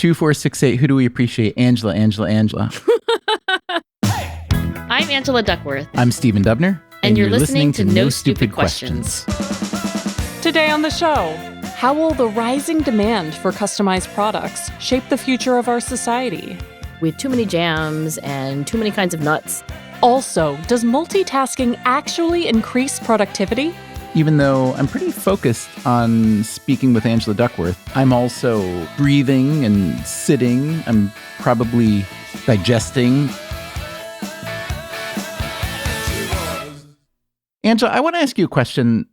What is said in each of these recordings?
2468, who do we appreciate? Angela. I'm Angela Duckworth. I'm Stephen Dubner. And you're listening to No Stupid Questions. Today on the show, how will the rising demand for customized products shape the future of our society? We have too many jams and too many kinds of nuts. Also, does multitasking actually increase productivity? Even though I'm pretty focused on speaking with Angela Duckworth, I'm also breathing and sitting. I'm probably digesting. Angela, I want to ask you a question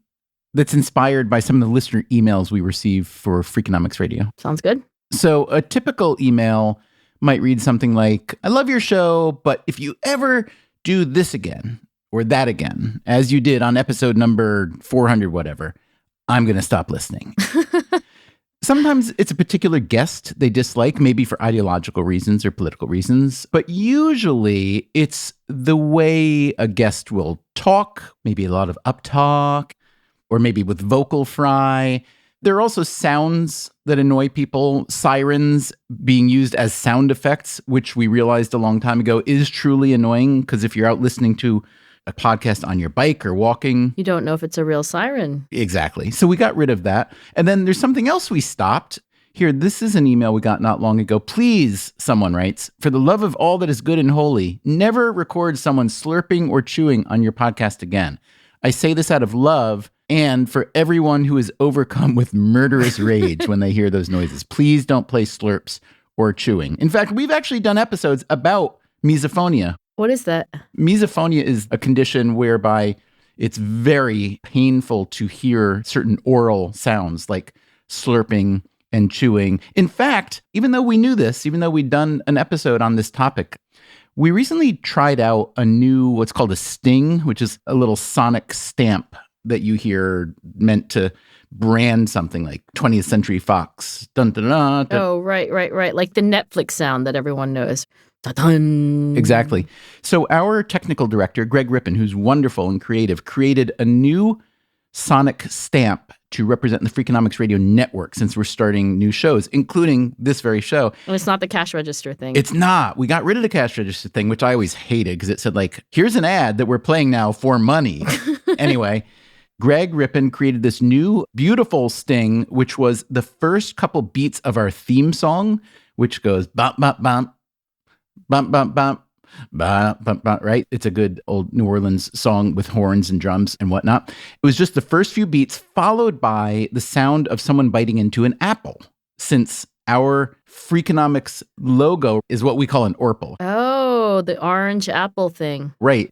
that's inspired by some of the listener emails we receive for Freakonomics Radio. Sounds good. So a typical email might read something like, I love your show, but if you ever do this again, or that again, as you did on episode number 400, whatever, I'm going to stop listening. Sometimes it's a particular guest they dislike, maybe for ideological reasons or political reasons, but usually it's the way a guest will talk, maybe a lot of uptalk, or maybe with vocal fry. There are also sounds that annoy people, sirens being used as sound effects, which we realized a long time ago is truly annoying, because if you're out listening to a podcast on your bike or walking, you don't know if it's a real siren. Exactly. So we got rid of that. And then there's something else we stopped. Here, this is an email we got not long ago. Please, someone writes, for the love of all that is good and holy, never record someone slurping or chewing on your podcast again. I say this out of love and for everyone who is overcome with murderous rage when they hear those noises. Please don't play slurps or chewing. In fact, we've actually done episodes about misophonia. What is that? Misophonia is a condition whereby it's very painful to hear certain oral sounds like slurping and chewing. In fact, even though we knew this, even though we'd done an episode on this topic, we recently tried out a new, what's called a sting, which is a little sonic stamp that you hear meant to brand something like 20th Century Fox. Dun, dun, dun, dun. Oh, right. Like the Netflix sound that everyone knows. Da-dun. Exactly. So our technical director, Greg Rippin, who's wonderful and creative, created a new sonic stamp to represent the Freakonomics Radio Network since we're starting new shows, including this very show. And it's not the cash register thing. It's not. We got rid of the cash register thing, which I always hated because it said like, here's an ad that we're playing now for money. Anyway, Greg Rippin created this new beautiful sting, which was the first couple beats of our theme song, which goes bump, bump, bump. Bump, bump, bump, bump, bump, bump, right? It's a good old New Orleans song with horns and drums and whatnot. It was just the first few beats followed by the sound of someone biting into an apple, since our Freakonomics logo is what we call an orpal. Oh, the orange apple thing. Right.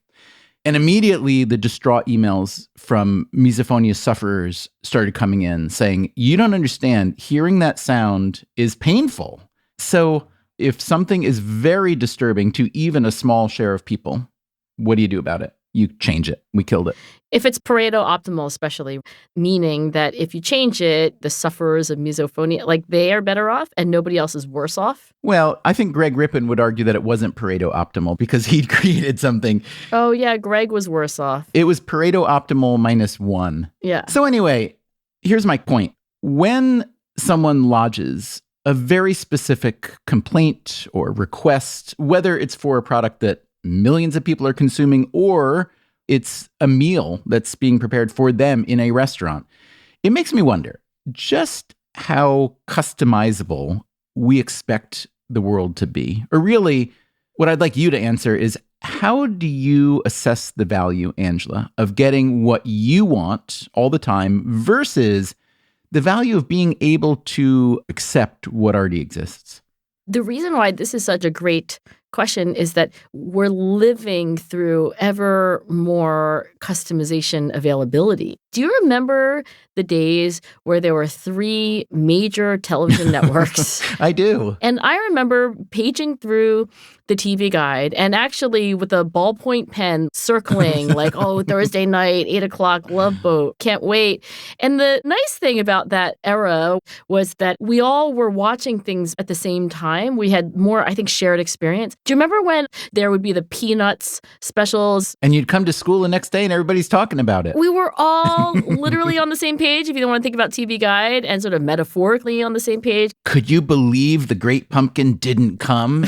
And immediately the distraught emails from misophonia sufferers started coming in saying, you don't understand, hearing that sound is painful. So if something is very disturbing to even a small share of people, what do you do about it? You change it. We killed it. If it's Pareto optimal, especially, meaning that if you change it, the sufferers of misophonia, like they are better off and nobody else is worse off? Well, I think Greg Rippin would argue that it wasn't Pareto optimal because he'd created something. Oh, yeah, Greg was worse off. It was Pareto optimal -1. Yeah. So anyway, here's my point. When someone lodges a very specific complaint or request, whether it's for a product that millions of people are consuming or it's a meal that's being prepared for them in a restaurant, it makes me wonder just how customizable we expect the world to be. Or really, what I'd like you to answer is, how do you assess the value, Angela, of getting what you want all the time versus the value of being able to accept what already exists? The reason why this is such a great question is that we're living through ever more customization availability. Do you remember the days where there were 3 major television networks? I do. And I remember paging through the TV guide and actually with a ballpoint pen circling like, oh, Thursday night, 8 o'clock, Love Boat, can't wait. And the nice thing about that era was that we all were watching things at the same time. We had more, I think, shared experience. Do you remember when there would be the Peanuts specials? And you'd come to school the next day and everybody's talking about it. We were all literally on the same page, if you don't want to think about TV Guide, and sort of metaphorically on the same page. Could you believe the Great Pumpkin didn't come?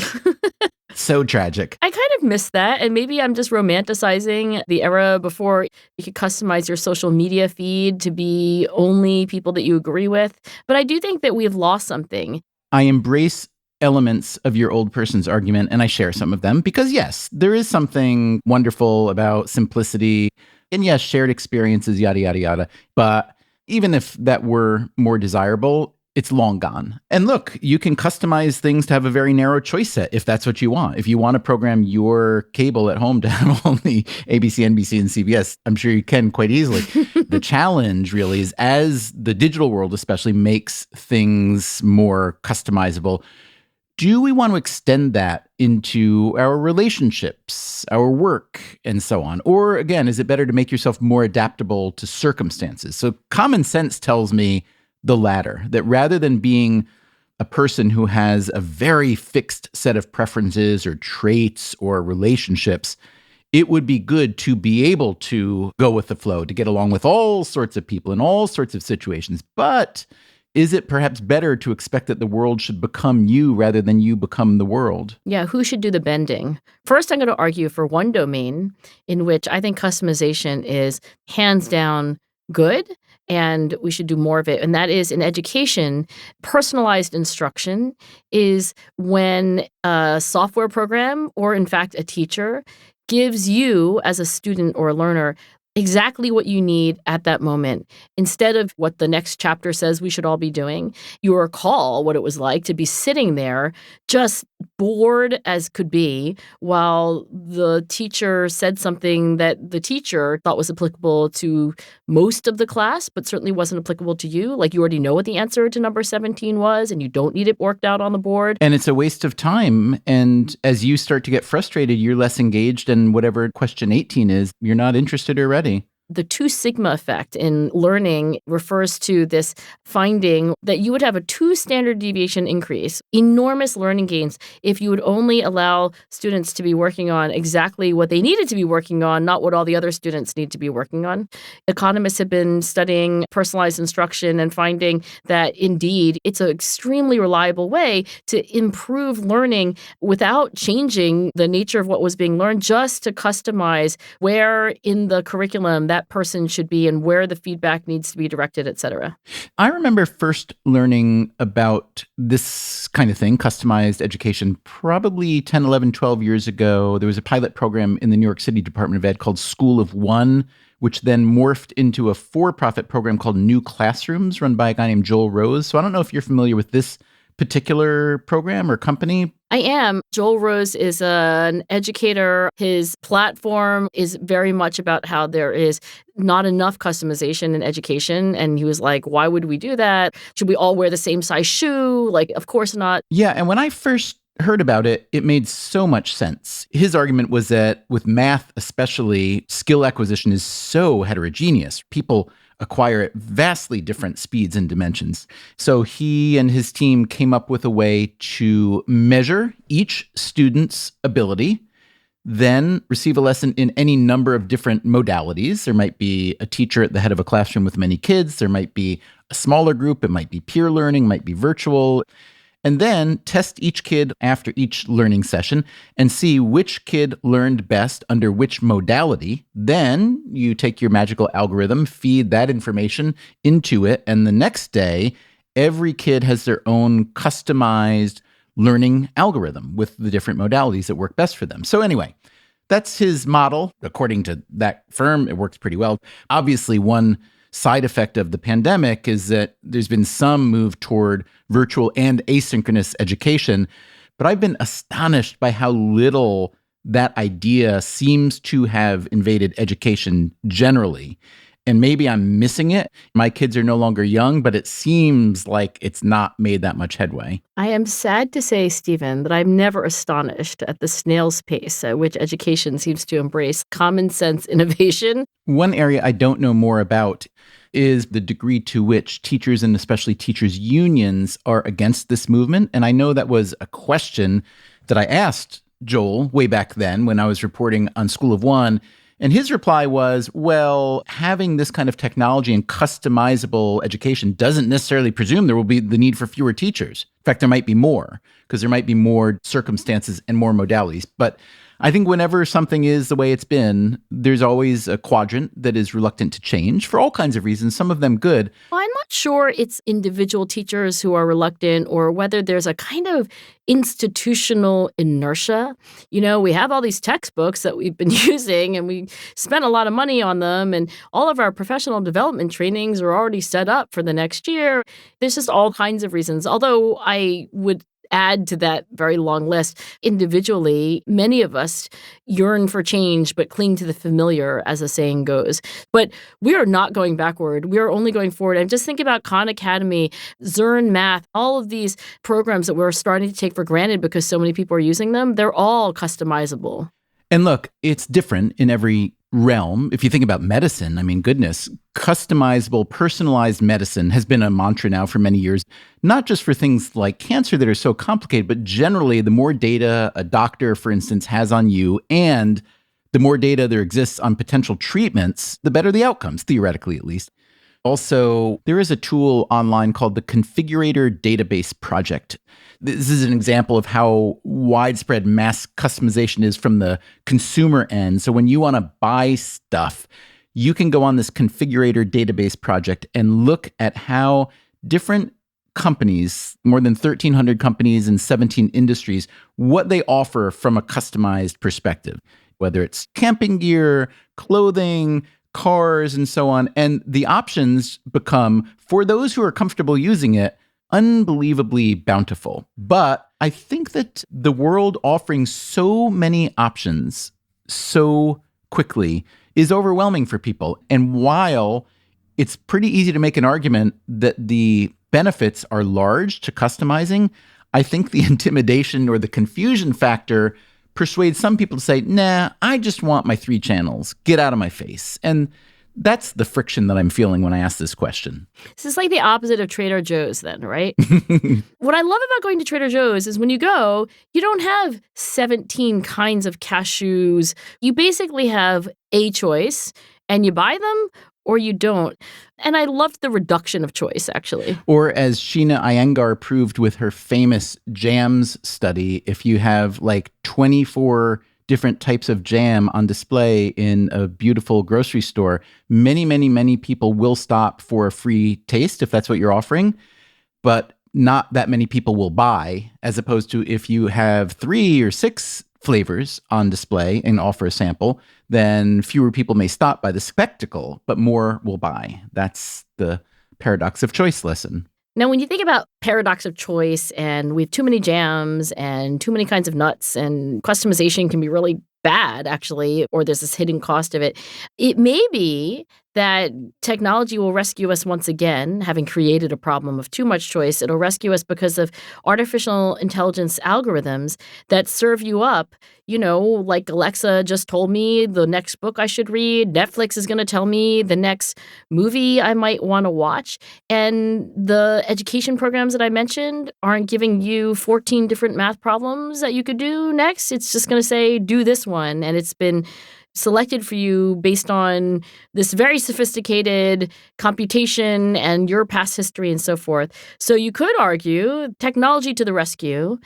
So tragic. I kind of miss that, and maybe I'm just romanticizing the era before you could customize your social media feed to be only people that you agree with. But I do think that we've lost something. I embrace elements of your old person's argument, and I share some of them because, yes, there is something wonderful about simplicity and, yes, shared experiences, yada, yada, yada. But even if that were more desirable, it's long gone. And look, you can customize things to have a very narrow choice set if that's what you want. If you want to program your cable at home to have only ABC, NBC, and CBS, I'm sure you can quite easily. The challenge really is, as the digital world especially makes things more customizable, do we want to extend that into our relationships, our work, and so on? Or again, is it better to make yourself more adaptable to circumstances? So common sense tells me the latter, that rather than being a person who has a very fixed set of preferences or traits or relationships, it would be good to be able to go with the flow, to get along with all sorts of people in all sorts of situations. But is it perhaps better to expect that the world should become you rather than you become the world? Yeah, who should do the bending? First, I'm going to argue for one domain in which I think customization is hands down good, and we should do more of it. And that is in education. Personalized instruction is when a software program, or in fact a teacher, gives you as a student or a learner exactly what you need at that moment. Instead of what the next chapter says we should all be doing, you recall what it was like to be sitting there just bored as could be while the teacher said something that the teacher thought was applicable to most of the class, but certainly wasn't applicable to you. Like, you already know what the answer to number 17 was, and you don't need it worked out on the board. And it's a waste of time. And as you start to get frustrated, you're less engaged, and whatever question 18 is, you're not interested or ready. The 2 sigma effect in learning refers to this finding that you would have a 2 standard deviation increase, enormous learning gains, if you would only allow students to be working on exactly what they needed to be working on, not what all the other students need to be working on. Economists have been studying personalized instruction and finding that indeed it's an extremely reliable way to improve learning without changing the nature of what was being learned, just to customize where in the curriculum that person should be and where the feedback needs to be directed, et cetera. I remember first learning about this kind of thing, customized education, probably 10, 11, 12 years ago. There was a pilot program in the New York City Department of Ed called School of One, which then morphed into a for-profit program called New Classrooms, run by a guy named Joel Rose. So I don't know if you're familiar with this particular program or company. I am. Joel Rose is an educator. His platform is very much about how there is not enough customization in education. And he was like, why would we do that? Should we all wear the same size shoe? Like, of course not. Yeah. And when I first heard about it, it made so much sense. His argument was that with math especially, skill acquisition is so heterogeneous. People acquire at vastly different speeds and dimensions. So he and his team came up with a way to measure each student's ability, then receive a lesson in any number of different modalities. There might be a teacher at the head of a classroom with many kids. There might be a smaller group. It might be peer learning, might be virtual. And then test each kid after each learning session and see which kid learned best under which modality. Then you take your magical algorithm, feed that information into it, and the next day, every kid has their own customized learning algorithm with the different modalities that work best for them. So anyway, that's his model. According to that firm, it works pretty well. Obviously, one side effect of the pandemic is that there's been some move toward virtual and asynchronous education, but I've been astonished by how little that idea seems to have invaded education generally. And maybe I'm missing it. My kids are no longer young, but it seems like it's not made that much headway. I am sad to say, Stephen, that I'm never astonished at the snail's pace at which education seems to embrace common sense innovation. One area I don't know more about is the degree to which teachers and especially teachers' unions are against this movement. And I know that was a question that I asked Joel way back then when I was reporting on School of One. And his reply was, well, having this kind of technology and customizable education doesn't necessarily presume there will be the need for fewer teachers. In fact, there might be more, because there might be more circumstances and more modalities. But I think whenever something is the way it's been, there's always a quadrant that is reluctant to change for all kinds of reasons, some of them good. Well, I'm not sure it's individual teachers who are reluctant or whether there's a kind of institutional inertia. We have all these textbooks that we've been using and we spent a lot of money on them, and all of our professional development trainings are already set up for the next year. There's just all kinds of reasons. Although I would add to that very long list, individually, many of us yearn for change but cling to the familiar, as the saying goes. But we are not going backward. We are only going forward. And just think about Khan Academy, Zern Math, all of these programs that we're starting to take for granted because so many people are using them. They're all customizable. And look, it's different in every realm. If you think about medicine, I mean, goodness, customizable, personalized medicine has been a mantra now for many years, not just for things like cancer that are so complicated, but generally the more data a doctor, for instance, has on you and the more data there exists on potential treatments, the better the outcomes, theoretically at least. Also, there is a tool online called the Configurator Database Project. This is an example of how widespread mass customization is from the consumer end. So when you want to buy stuff, you can go on this Configurator Database Project and look at how different companies, more than 1,300 companies in 17 industries, what they offer from a customized perspective, whether it's camping gear, clothing, cars, and so on. And the options become, for those who are comfortable using it, unbelievably bountiful. But I think that the world offering so many options so quickly is overwhelming for people. And while it's pretty easy to make an argument that the benefits are large to customizing, I think the intimidation or the confusion factor persuades some people to say, nah, I just want my 3 channels. Get out of my face. And that's the friction that I'm feeling when I ask this question. This is like the opposite of Trader Joe's then, right? What I love about going to Trader Joe's is when you go, you don't have 17 kinds of cashews. You basically have a choice and you buy them or you don't. And I loved the reduction of choice, actually. Or as Sheena Iyengar proved with her famous jams study, if you have like 24 different types of jam on display in a beautiful grocery store, many, many, many people will stop for a free taste if that's what you're offering, but not that many people will buy, as opposed to if you have 3 or 6 flavors on display and offer a sample, then fewer people may stop by the spectacle, but more will buy. That's the paradox of choice lesson. Now, when you think about paradox of choice and we have too many jams and too many kinds of nuts and customization can be really bad, actually, or there's this hidden cost of it, it may be that technology will rescue us once again, having created a problem of too much choice. It'll rescue us because of artificial intelligence algorithms that serve you up, like Alexa just told me the next book I should read. Netflix is going to tell me the next movie I might want to watch. And the education programs that I mentioned aren't giving you 14 different math problems that you could do next. It's just going to say, do this one. And it's been selected for you based on this very sophisticated computation and your past history and so forth. So you could argue technology to the rescue.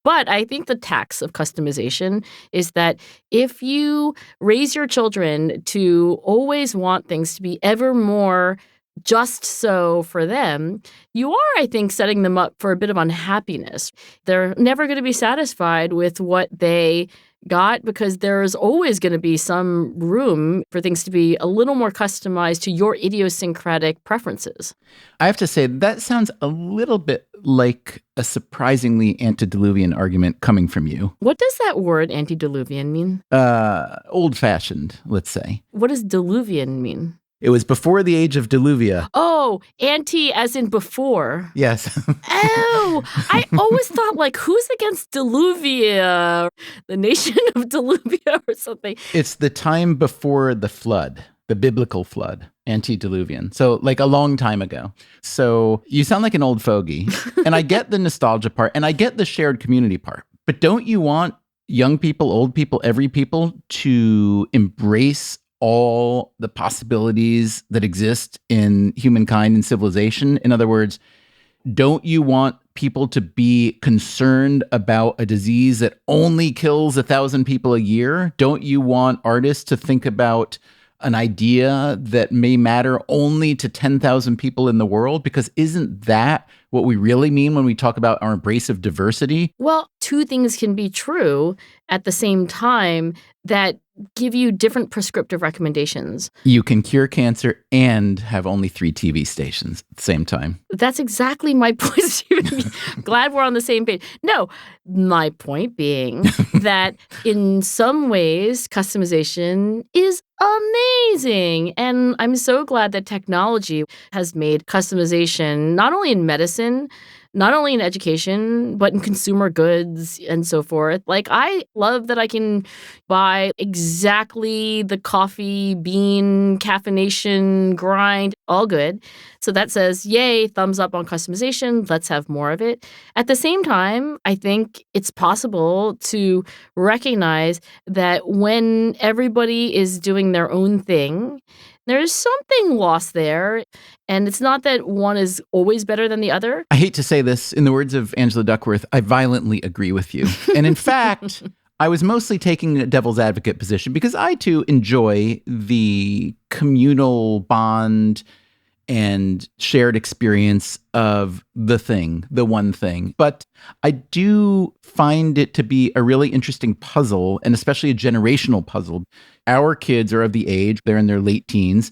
But I think the tax of customization is that if you raise your children to always want things to be ever more just so for them, you are, I think, setting them up for a bit of unhappiness. They're never going to be satisfied with what they got because there's always going to be some room for things to be a little more customized to your idiosyncratic preferences. I have to say, that sounds a little bit like a surprisingly antediluvian argument coming from you. What does that word antediluvian mean? Old-fashioned, let's say. What does diluvian mean? It was before the age of Diluvia. Oh, anti as in before. Yes. Oh, I always thought, who's against Diluvia? The nation of Diluvia or something. It's the time before the flood, the biblical flood, antediluvian. So, a long time ago. So, you sound like an old fogey. And I get the nostalgia part, and I get the shared community part. But don't you want young people, old people, every people to embrace all the possibilities that exist in humankind and civilization? In other words, don't you want people to be concerned about a disease that only kills 1,000 people a year? Don't you want artists to think about an idea that may matter only to 10,000 people in the world? Because isn't that what we really mean when we talk about our embrace of diversity? Well, two things can be true at the same time that give you different prescriptive recommendations. You can cure cancer and have only 3 TV stations at the same time. That's exactly my point, Stephen. Glad we're on the same page. No, my point being that in some ways, customization is amazing. And I'm so glad that technology has made customization not only in medicine, not only in education, but in consumer goods and so forth. Like, I love that I can buy exactly the coffee bean caffeination grind, all good. So that says, yay, thumbs up on customization. Let's have more of it. At the same time, I think it's possible to recognize that when everybody is doing their own thing, there's something lost there. And it's not that one is always better than the other. I hate to say this, in the words of Angela Duckworth, I violently agree with you. And in fact, I was mostly taking a devil's advocate position because I too enjoy the communal bond and shared experience of the thing, the one thing. But I do find it to be a really interesting puzzle, and especially a generational puzzle. Our kids are of the age, they're in their late teens,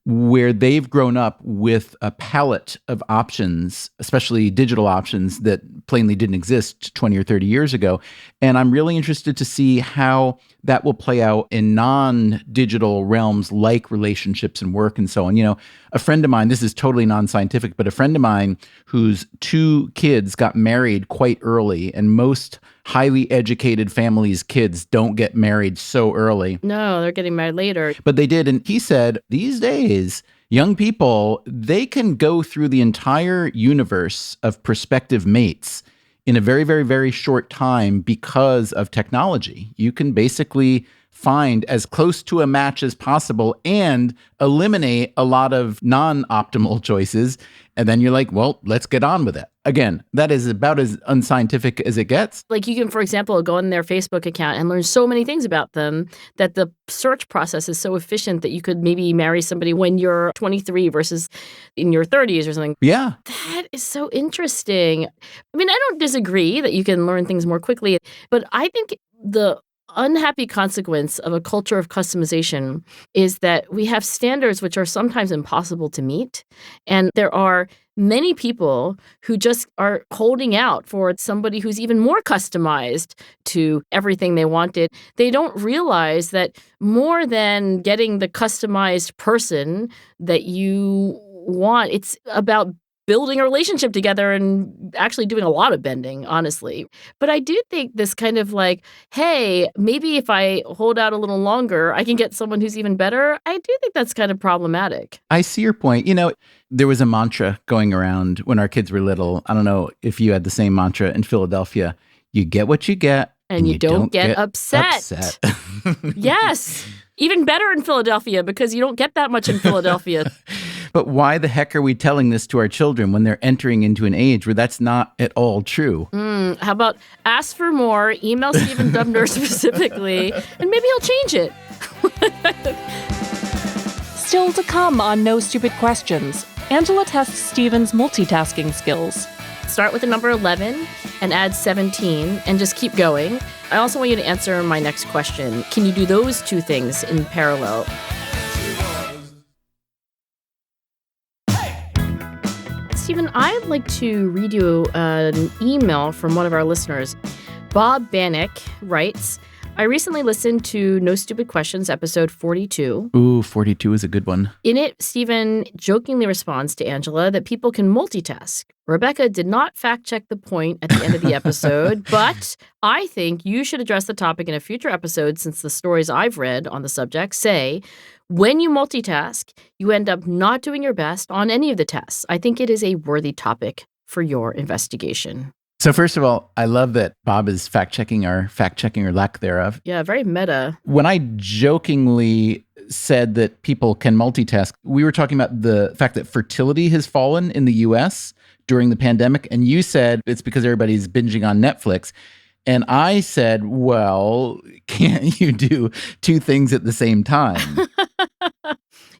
where they've grown up with a palette of options, especially digital options that plainly didn't exist 20 or 30 years ago. And I'm really interested to see how that will play out in non-digital realms like relationships and work and so on. You know, a friend of mine, this is totally non-scientific, but a friend of mine whose 2 kids got married quite early, and most highly educated families' kids don't get married so early. No, they're getting married later. But they did. And he said, these days, young people, they can go through the entire universe of prospective mates in a very, very, very short time because of technology. You can basically find as close to a match as possible and eliminate a lot of non-optimal choices. And then you're like, well, let's get on with it. Again, that is about as unscientific as it gets. Like, you can, for example, go on their Facebook account and learn so many things about them that the search process is so efficient that you could maybe marry somebody when you're 23 versus in your 30s or something. Yeah. That is so interesting. I mean, I don't disagree that you can learn things more quickly, but I think the unhappy consequence of a culture of customization is that we have standards which are sometimes impossible to meet. And there are many people who just are holding out for somebody who's even more customized to everything they wanted. They don't realize that more than getting the customized person that you want, it's about building a relationship together and actually doing a lot of bending, honestly. But I do think this kind of like, hey, maybe if I hold out a little longer, I can get someone who's even better. I do think that's kind of problematic. I see your point. You know, there was a mantra going around when our kids were little. I don't know if you had the same mantra in Philadelphia. You get what you get. And you don't get upset. Yes. Even better in Philadelphia, because you don't get that much in Philadelphia. But why the heck are we telling this to our children when they're entering into an age where that's not at all true? How about ask for more, email Stephen Dubner specifically, and maybe he'll change it. Still to come on No Stupid Questions, Angela tests Stephen's multitasking skills. Start with the number 11 and add 17 and just keep going. I also want you to answer my next question. Can you do those two things in parallel? Stephen, I'd like to read you an email from one of our listeners. Bob Bannock writes, I recently listened to No Stupid Questions, episode 42. Ooh, 42 is a good one. In it, Stephen jokingly responds to Angela that people can multitask. Rebecca did not fact-check the point at the end of the episode, but I think you should address the topic in a future episode since the stories I've read on the subject say, when you multitask, you end up not doing your best on any of the tests. I think it is a worthy topic for your investigation. So first of all, I love that Bob is fact-checking or lack thereof. Yeah, very meta. When I jokingly said that people can multitask, we were talking about the fact that fertility has fallen in the US during the pandemic. And you said it's because everybody's binging on Netflix. And I said, well, can't you do two things at the same time?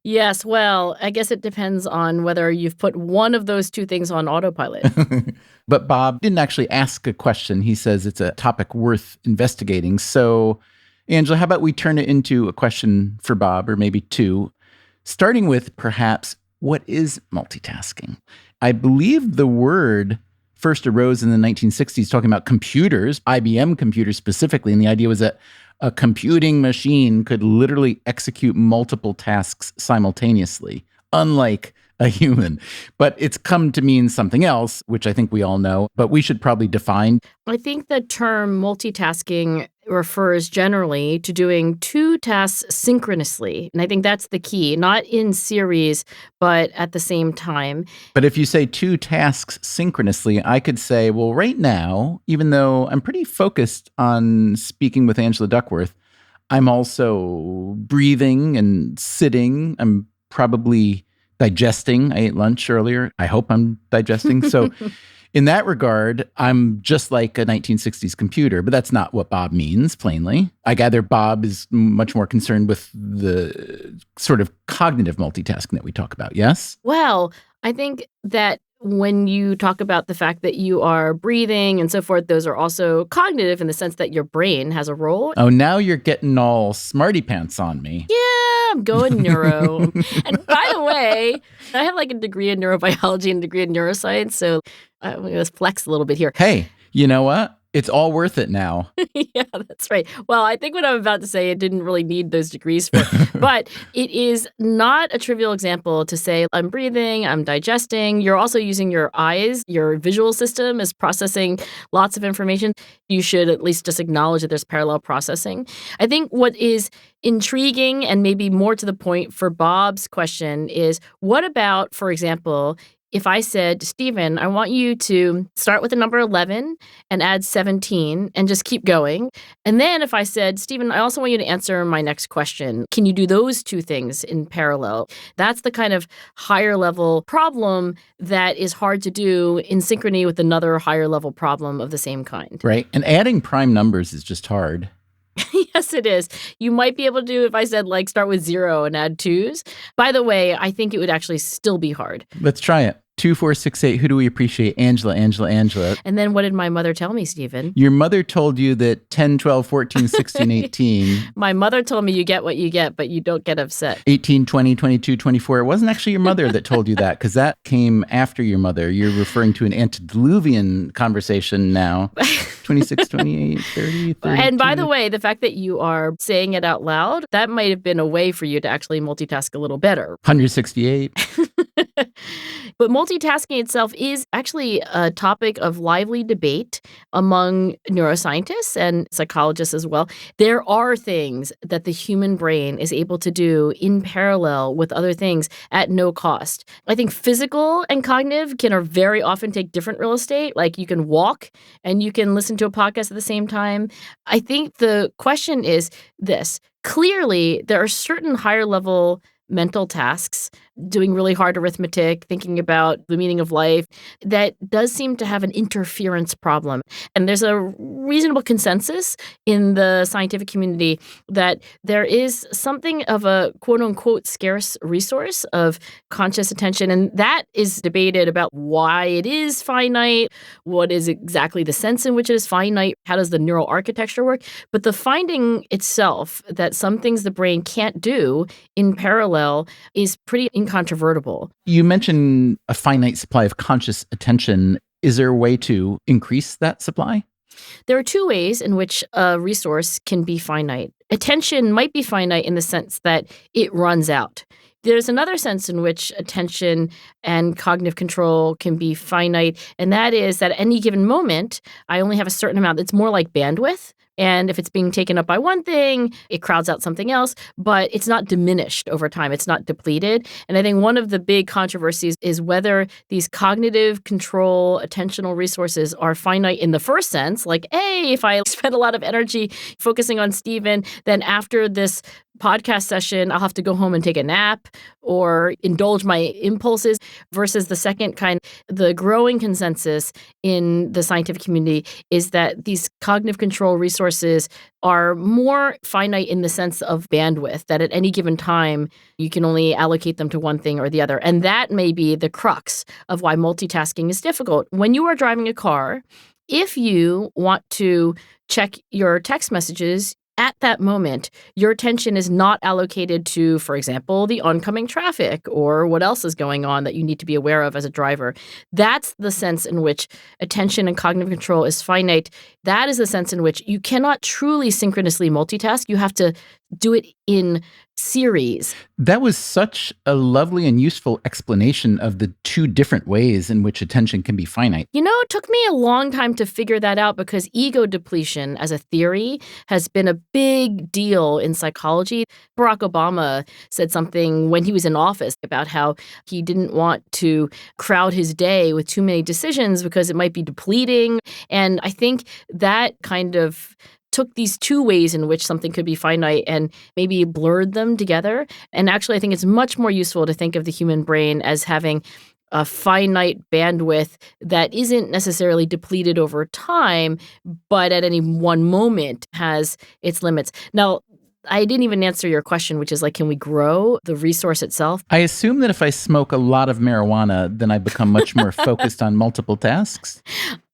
Yes, well, I guess it depends on whether you've put one of those two things on autopilot. But Bob didn't actually ask a question. He says it's a topic worth investigating. So, Angela, how about we turn it into a question for Bob, or maybe two, starting with perhaps, what is multitasking? I believe the word first arose in the 1960s talking about computers, IBM computers specifically, and the idea was that a computing machine could literally execute multiple tasks simultaneously, unlike a human. But it's come to mean something else, which I think we all know, but we should probably define. I think the term multitasking refers generally to doing two tasks synchronously. And I think that's the key, not in series, but at the same time. But if you say two tasks synchronously, I could say, well, right now, even though I'm pretty focused on speaking with Angela Duckworth, I'm also breathing and sitting. I'm probably digesting. I ate lunch earlier. I hope I'm digesting. So in that regard, I'm just like a 1960s computer, but that's not what Bob means, plainly. I gather Bob is much more concerned with the sort of cognitive multitasking that we talk about, yes? Well, I think that when you talk about the fact that you are breathing and so forth, those are also cognitive in the sense that your brain has a role. Oh, now you're getting all smarty pants on me. Yeah, I'm going neuro. And by the way, I have like a degree in neurobiology and a degree in neuroscience, so let's flex a little bit here. Hey, you know what? It's all worth it now. Yeah, that's right. Well, I think what I'm about to say, it didn't really need those degrees for. But it is not a trivial example to say, I'm breathing, I'm digesting. You're also using your eyes. Your visual system is processing lots of information. You should at least just acknowledge that there's parallel processing. I think what is intriguing and maybe more to the point for Bob's question is, what about, for example, if I said, Stephen, I want you to start with the number 11 and add 17 and just keep going. And then if I said, Stephen, I also want you to answer my next question. Can you do those two things in parallel? That's the kind of higher level problem that is hard to do in synchrony with another higher level problem of the same kind. Right. And adding prime numbers is just hard. Yes, it is. You might be able to do if I said like start with 0 and add 2s. By the way, I think it would actually still be hard. Let's try it. 2, 4, 6, 8. Who do we appreciate? Angela. And then what did my mother tell me, Stephen? Your mother told you that 10, 12, 14, 16, 18. My mother told me you get what you get, but you don't get upset. 18, 20, 22, 24. It wasn't actually your mother that told you that, because that came after your mother. You're referring to an antediluvian conversation now. 26, 28, 30, 32. And by the way, the fact that you are saying it out loud, that might have been a way for you to actually multitask a little better. 168. But multitasking itself is actually a topic of lively debate among neuroscientists and psychologists as well. There are things that the human brain is able to do in parallel with other things at no cost. I think physical and cognitive can very often take different real estate. Like you can walk and you can listen to a podcast at the same time. I think the question is this. Clearly, there are certain higher level mental tasks, doing really hard arithmetic, thinking about the meaning of life, that does seem to have an interference problem. And there's a reasonable consensus in the scientific community that there is something of a quote-unquote scarce resource of conscious attention. And that is debated about why it is finite, what is exactly the sense in which it is finite, how does the neural architecture work. But the finding itself that some things the brain can't do in parallel is pretty incontrovertible. You mentioned a finite supply of conscious attention. Is there a way to increase that supply? There are two ways in which a resource can be finite. Attention might be finite in the sense that it runs out. There's another sense in which attention and cognitive control can be finite, and that is that at any given moment, I only have a certain amount. It's more like bandwidth. And if it's being taken up by one thing, it crowds out something else, but it's not diminished over time. It's not depleted. And I think one of the big controversies is whether these cognitive control attentional resources are finite in the first sense, like, hey, if I spend a lot of energy focusing on Stephen, then after this podcast session, I'll have to go home and take a nap or indulge my impulses, versus the second kind. The growing consensus in the scientific community is that these cognitive control resources are more finite in the sense of bandwidth, that at any given time, you can only allocate them to one thing or the other. And that may be the crux of why multitasking is difficult. When you are driving a car, if you want to check your text messages, at that moment, your attention is not allocated to, for example, the oncoming traffic or what else is going on that you need to be aware of as a driver. That's the sense in which attention and cognitive control is finite. That is the sense in which you cannot truly synchronously multitask. You have to do it in series. That was such a lovely and useful explanation of the two different ways in which attention can be finite. You know, it took me a long time to figure that out because ego depletion as a theory has been a big deal in psychology. Barack Obama said something when he was in office about how he didn't want to crowd his day with too many decisions because it might be depleting. And I think that kind of took these two ways in which something could be finite and maybe blurred them together. And actually, I think it's much more useful to think of the human brain as having a finite bandwidth that isn't necessarily depleted over time, but at any one moment has its limits. Now, I didn't even answer your question, which is like, can we grow the resource itself? I assume that if I smoke a lot of marijuana, then I become much more focused on multiple tasks.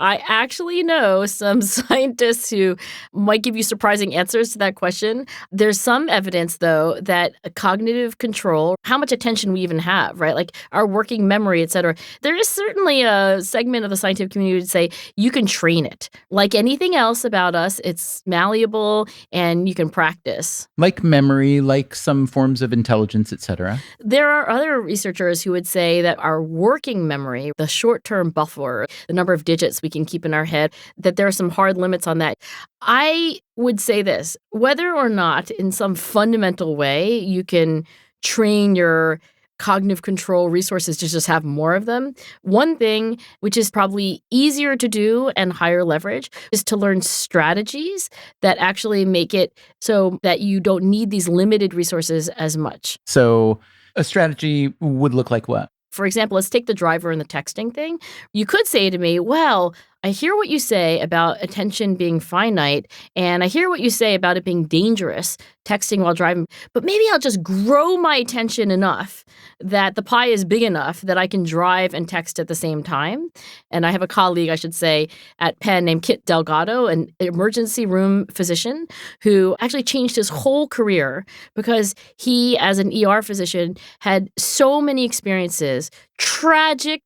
I actually know some scientists who might give you surprising answers to that question. There's some evidence, though, that cognitive control, how much attention we even have, right? Like our working memory, et cetera. There is certainly a segment of the scientific community to say you can train it. Like anything else about us, it's malleable and you can practice. Like memory, like some forms of intelligence, et cetera. There are other researchers who would say that our working memory, the short-term buffer, the number of digits we can keep in our head, that there are some hard limits on that. I would say this, whether or not in some fundamental way you can train your cognitive control resources to just have more of them. One thing, which is probably easier to do and higher leverage, is to learn strategies that actually make it so that you don't need these limited resources as much. So a strategy would look like what? For example, let's take the driver and the texting thing. You could say to me, well, I hear what you say about attention being finite, and I hear what you say about it being dangerous, texting while driving, but maybe I'll just grow my attention enough that the pie is big enough that I can drive and text at the same time. And I have a colleague, I should say, at Penn named Kit Delgado, an emergency room physician who actually changed his whole career because he, as an ER physician, had so many experiences, tragic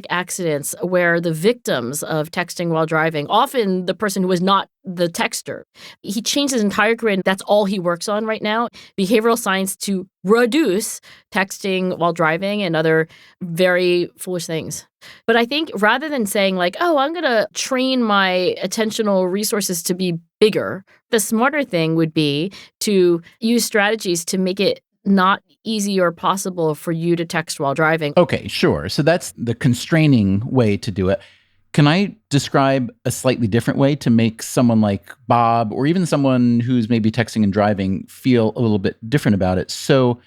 accidents where the victims of texting while driving, often the person who was not the texter. He changed his entire career, and that's all he works on right now, behavioral science to reduce texting while driving and other very foolish things. But I think rather than saying like, oh, I'm going to train my attentional resources to be bigger, the smarter thing would be to use strategies to make it not easy or possible for you to text while driving. Okay, sure. So that's the constraining way to do it. Can I describe a slightly different way to make someone like Bob, or even someone who's maybe texting and driving, feel a little bit different about it? So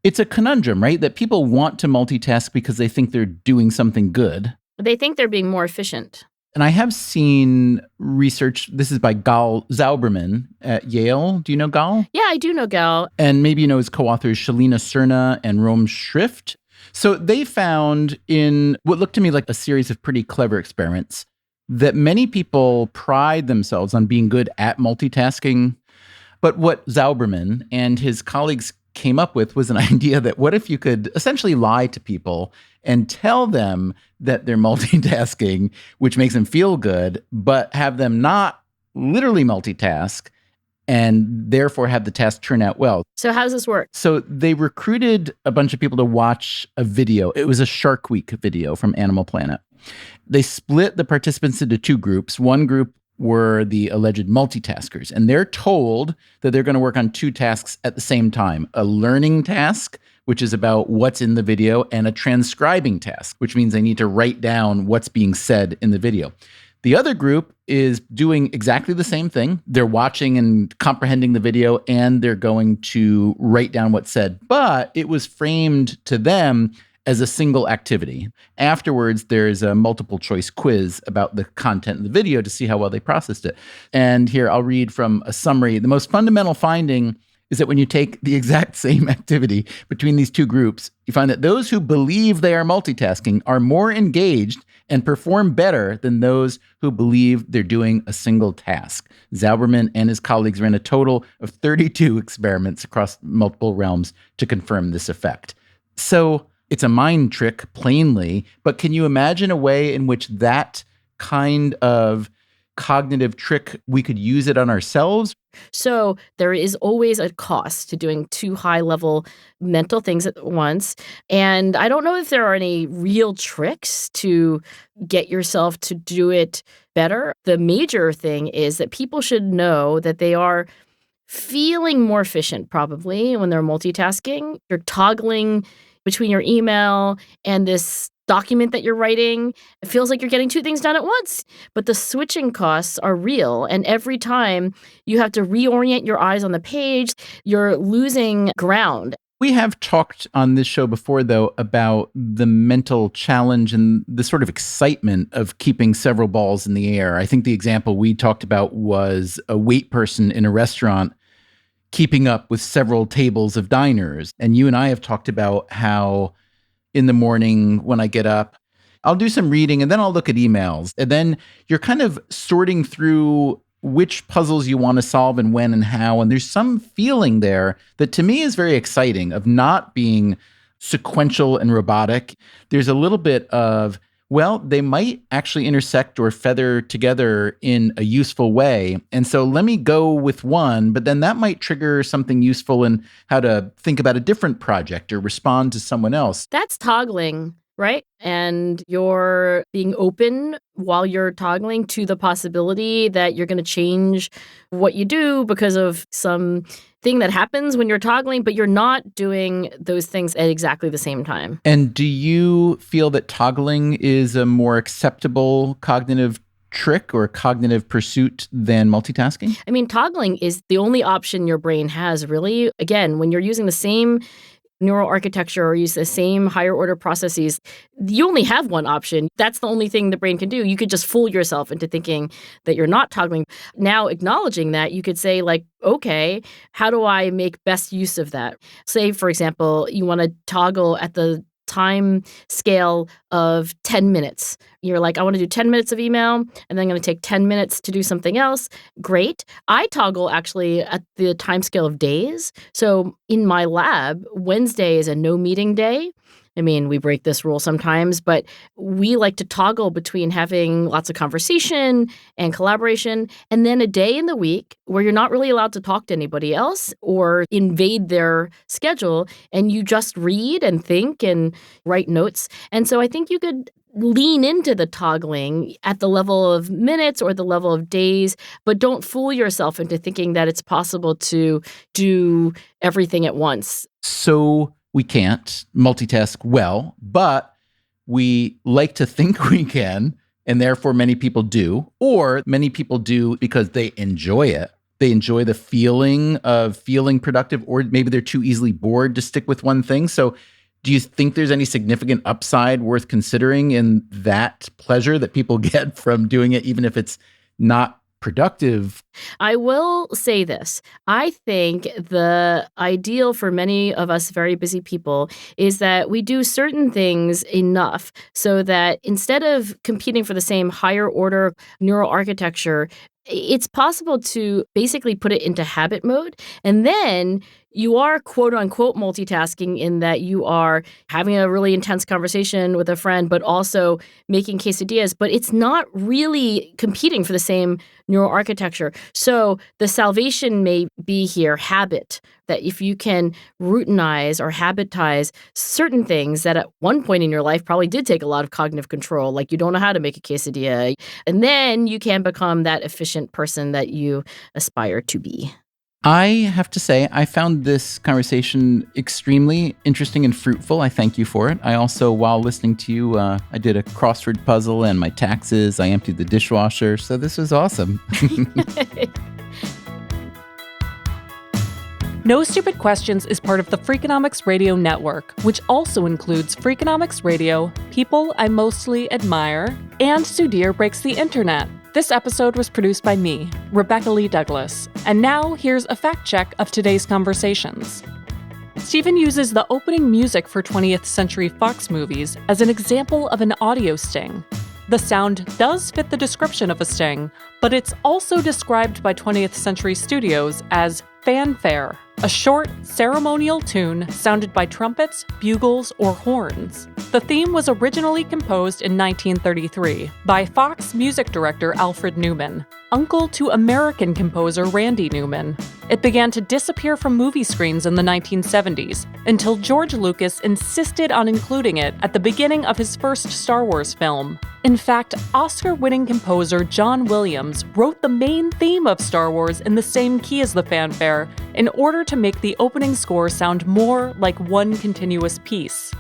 it's a conundrum, right? That people want to multitask because they think they're doing something good. They think they're being more efficient. And I have seen research, this is by Gal Zauberman at Yale. Do you know Gal? Yeah, I do know Gal. And maybe you know his co-authors Shalina Serna and Rome Schrift. So they found in what looked to me like a series of pretty clever experiments that many people pride themselves on being good at multitasking. But what Zauberman and his colleagues came up with was an idea that what if you could essentially lie to people and tell them that they're multitasking, which makes them feel good, but have them not literally multitask and therefore have the task turn out well. So how does this work? So they recruited a bunch of people to watch a video. It was a Shark Week video from Animal Planet. They split the participants into two groups. One group were the alleged multitaskers, and they're told that they're going to work on two tasks at the same time: a learning task, which is about what's in the video, and a transcribing task, which means they need to write down what's being said in the video. The other group is doing exactly the same thing. They're watching and comprehending the video, and they're going to write down what's said. But it was framed to them as a single activity. Afterwards, there's a multiple choice quiz about the content of the video to see how well they processed it. And here, I'll read from a summary. The most fundamental finding is that when you take the exact same activity between these two groups, you find that those who believe they are multitasking are more engaged and perform better than those who believe they're doing a single task. Zauberman and his colleagues ran a total of 32 experiments across multiple realms to confirm this effect. So it's a mind trick, plainly, but can you imagine a way in which that kind of cognitive trick, we could use it on ourselves? So there is always a cost to doing two high-level mental things at once. And I don't know if there are any real tricks to get yourself to do it better. The major thing is that people should know that they are feeling more efficient probably when they're multitasking. You're toggling between your email and this document that you're writing. It feels like you're getting two things done at once, but the switching costs are real. And every time you have to reorient your eyes on the page, you're losing ground. We have talked on this show before, though, about the mental challenge and the sort of excitement of keeping several balls in the air. I think the example we talked about was a wait person in a restaurant keeping up with several tables of diners. And you and I have talked about how in the morning when I get up, I'll do some reading and then I'll look at emails. And then you're kind of sorting through which puzzles you want to solve and when and how. And there's some feeling there that to me is very exciting of not being sequential and robotic. There's a little bit of, well, they might actually intersect or feather together in a useful way. And so let me go with one, but then that might trigger something useful in how to think about a different project or respond to someone else. That's toggling, right? And you're being open while you're toggling to the possibility that you're going to change what you do because of some thing that happens when you're toggling, but you're not doing those things at exactly the same time. And do you feel that toggling is a more acceptable cognitive trick or cognitive pursuit than multitasking? I mean, toggling is the only option your brain has, really. Again, when you're using the same neural architecture or use the same higher order processes, you only have one option. That's the only thing the brain can do. You could just fool yourself into thinking that you're not toggling. Now, acknowledging that, you could say, like, okay, how do I make best use of that? Say, for example, you want to toggle at the time scale of 10 minutes. You're like, I want to do 10 minutes of email, and then I'm going to take 10 minutes to do something else. Great. I toggle actually at the time scale of days. So in my lab, Wednesday is a no meeting day. I mean, we break this rule sometimes, but we like to toggle between having lots of conversation and collaboration, and then a day in the week where you're not really allowed to talk to anybody else or invade their schedule, and you just read and think and write notes. And so I think you could lean into the toggling at the level of minutes or the level of days, but don't fool yourself into thinking that it's possible to do everything at once. So we can't multitask well, but we like to think we can, and therefore many people do, or many people do because they enjoy it. They enjoy the feeling of feeling productive, or maybe they're too easily bored to stick with one thing. So do you think there's any significant upside worth considering in that pleasure that people get from doing it, even if it's not productive? I will say this. I think the ideal for many of us very busy people is that we do certain things enough so that instead of competing for the same higher order neural architecture, it's possible to basically put it into habit mode, and then you are quote unquote multitasking in that you are having a really intense conversation with a friend, but also making quesadillas, but it's not really competing for the same neural architecture. So the salvation may be here, habit, that if you can routinize or habitize certain things that at one point in your life probably did take a lot of cognitive control, like you don't know how to make a quesadilla, and then you can become that efficient person that you aspire to be. I have to say, I found this conversation extremely interesting and fruitful. I thank you for it. I also, while listening to you, I did a crossword puzzle and my taxes. I emptied the dishwasher. So this was awesome. No Stupid Questions is part of the Freakonomics Radio Network, which also includes Freakonomics Radio, People I Mostly Admire, and Sudhir Breaks the Internet. This episode was produced by me, Rebecca Lee Douglas. And now here's a fact check of today's conversations. Stephen uses the opening music for 20th Century Fox movies as an example of an audio sting. The sound does fit the description of a sting, but it's also described by 20th Century Studios as fanfare, a short, ceremonial tune sounded by trumpets, bugles, or horns. The theme was originally composed in 1933 by Fox music director Alfred Newman, uncle to American composer Randy Newman. It began to disappear from movie screens in the 1970s until George Lucas insisted on including it at the beginning of his first Star Wars film. In fact, Oscar-winning composer John Williams wrote the main theme of Star Wars in the same key as the fanfare in order to make the opening score sound more like one continuous piece.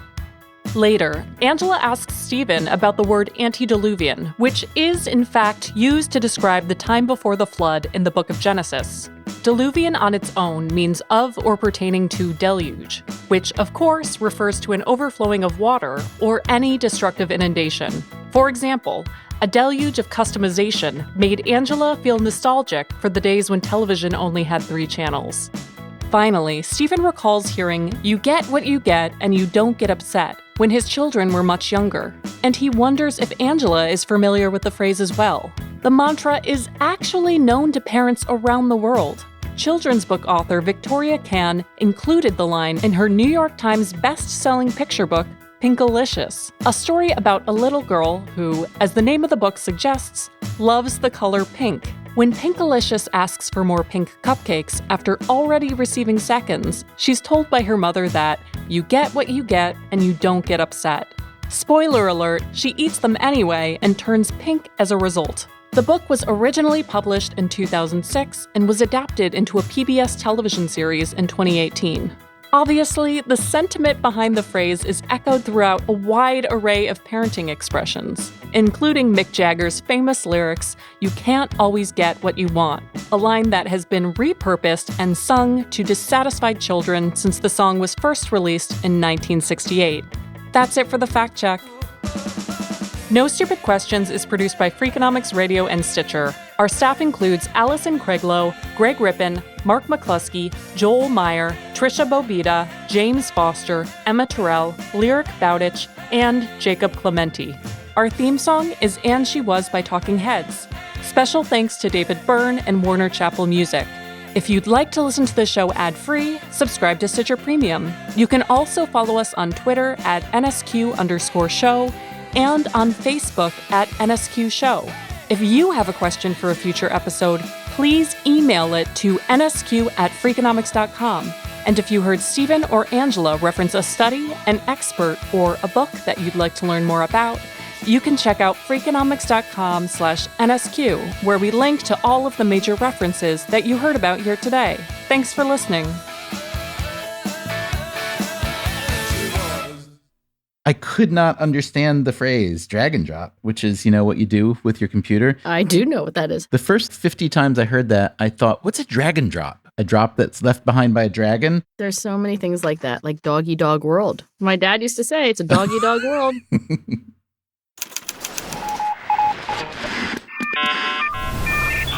Later, Angela asks Stephen about the word antediluvian, which is, in fact, used to describe the time before the flood in the book of Genesis. Diluvian on its own means of or pertaining to deluge, which, of course, refers to an overflowing of water or any destructive inundation. For example, a deluge of customization made Angela feel nostalgic for the days when television only had 3 channels. Finally, Stephen recalls hearing, "You get what you get and you don't get upset," when his children were much younger, and he wonders if Angela is familiar with the phrase as well. The mantra is actually known to parents around the world. Children's book author Victoria Can included the line in her New York Times best-selling picture book, Pinkalicious, a story about a little girl who, as the name of the book suggests, loves the color pink. When Pinkalicious asks for more pink cupcakes after already receiving seconds, she's told by her mother that you get what you get and you don't get upset. Spoiler alert, she eats them anyway and turns pink as a result. The book was originally published in 2006 and was adapted into a PBS television series in 2018. Obviously, the sentiment behind the phrase is echoed throughout a wide array of parenting expressions, including Mick Jagger's famous lyrics, "You can't always get what you want," a line that has been repurposed and sung to dissatisfied children since the song was first released in 1968. That's it for the fact check. No Stupid Questions is produced by Freakonomics Radio and Stitcher. Our staff includes Allison Craiglow, Greg Rippin, Mark McCluskey, Joel Meyer, Trisha Bobita, James Foster, Emma Terrell, Lyric Bowditch, and Jacob Clementi. Our theme song is And She Was by Talking Heads. Special thanks to David Byrne and Warner Chappell Music. If you'd like to listen to the show ad-free, subscribe to Stitcher Premium. You can also follow us on Twitter at NSQ_show and on Facebook at NSQ Show. If you have a question for a future episode, please email it to nsq@freakonomics.com. And if you heard Stephen or Angela reference a study, an expert, or a book that you'd like to learn more about, you can check out freakonomics.com/NSQ, where we link to all of the major references that you heard about here today. Thanks for listening. I could not understand the phrase drag and drop, which is, what you do with your computer. I do know what that is. The first 50 times I heard that, I thought, what's a drag and drop? A drop that's left behind by a dragon? There's so many things like that, like doggy dog world. My dad used to say it's a doggy dog world.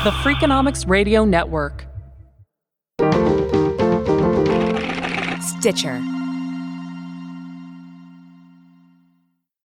The Freakonomics Radio Network. Stitcher.